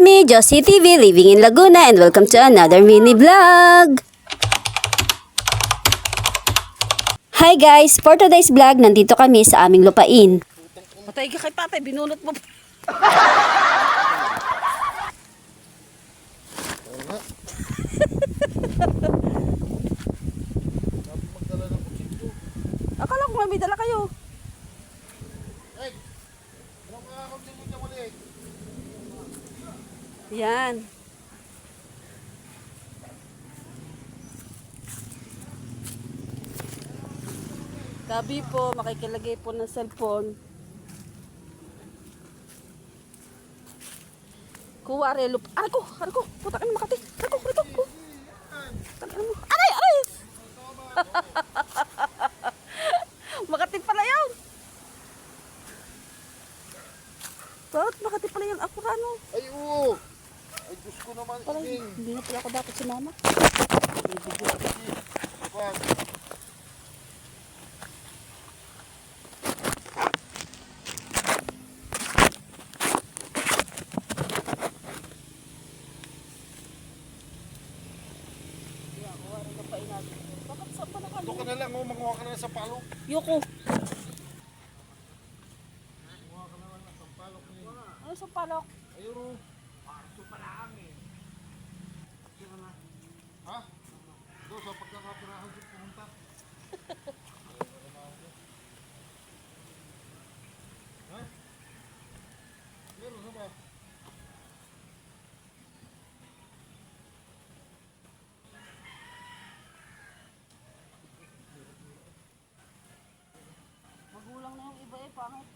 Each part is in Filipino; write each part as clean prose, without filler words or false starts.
me, Josie TV, living in Laguna, and welcome to another mini vlog. Hi guys, for today's vlog, nandito kami sa aming lupain. Patay ka kay tatay, binunot mo. Akala ko may dala kayo. Yan. Gabi po, makikilagay po ng cellphone. Kuha relup. Aray ko. Puta ka na Makati. Aray ko. Aray. Makati pala yun. Bakit Makati pala yung akurano? Ay, oo. Ay, Diyos ko naman. Hindi na pala ako dapat sumama. Bakit saan pa Ito ka na lang, oh. Manguha ka na sa palo. Yoko. Ano sa palok? Ayun, oh. Ha? Ito, sa pagkakapirahan dito pumunta. Ha? Meron na ba? Magulang na yung iba pangit.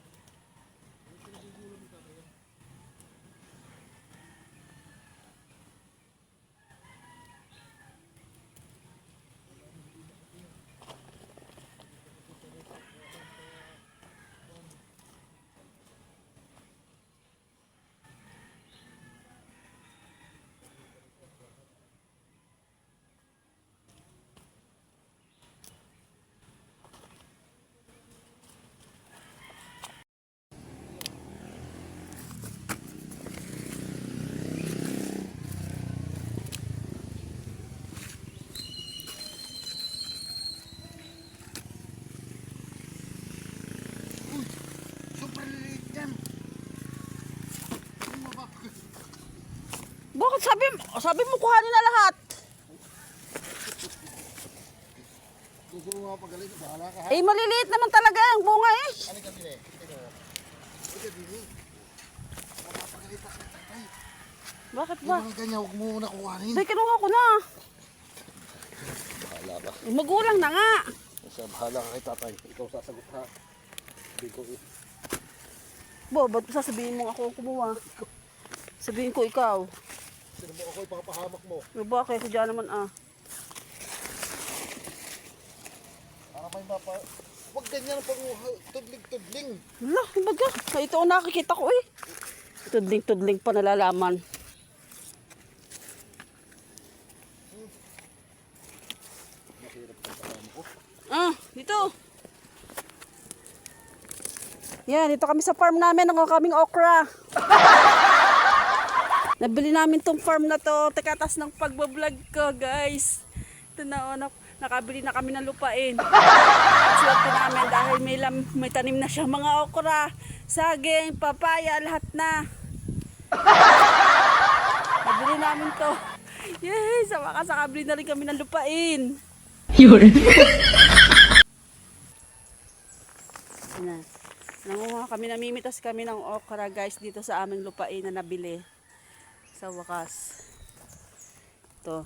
Super liit yan. Bakit sabi mo kuhanin na lahat? Gusto mo nga pagaling, bahala ka ha. Eh maliliit naman talaga ang bunga eh. Ano ka bili? Ito bili. Mapapagalit ako ng tatay. Bakit Yung ba? mga ganyan, huwag mo muna kuhanin. Dahil kinuha ko na. Bahala ka. Eh, magulang na nga. Kasi bahala ka kay tatay. Ikaw sasagot ha. Hindi ko eh. Bo, ba't sasabihin mo ako ang kumuha? Sabihin ko ikaw. Sino mo ako ipapahamak mo? Eh, bakit? Kaya naman ah. Para may mapa... Huwag ganyan pang tudling-tudling. Hala, baga. Ito ang nakikita ko eh. Tudling-tudling pa nalalaman. Ah, dito. Yan, dito kami sa farm namin. Ang kaming okra. Nabili namin tong farm na to. Tekatas ng pagbablog ko, guys. Ito na, nakabili na kami ng lupain. Swerte namin dahil may tanim na siya mga okra, saging, papaya, lahat na. Nabili namin to. Yay! Sa wakas, nakabili na rin kami ng lupain. Nangunguha kami, namimitas kami ng okra, guys, dito sa aming lupain na nabili. Sa wakas. Ito.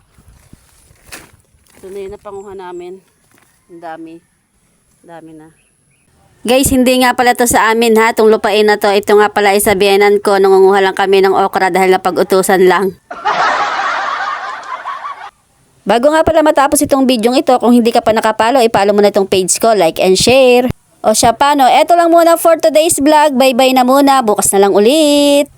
Ito na yun na panguha namin. Ang dami. Dami na. Guys, hindi nga pala to sa amin ha, itong lupain na to. Ito nga pala isabihanan ko, nangunguha lang kami ng okra dahil napag-utusan lang. Bago nga pala matapos itong video ito, kung hindi ka pa nakapalo, ipalo mo na itong page ko, like and share. O siya paano, eto lang muna for today's vlog. Bye bye na muna, bukas na lang ulit.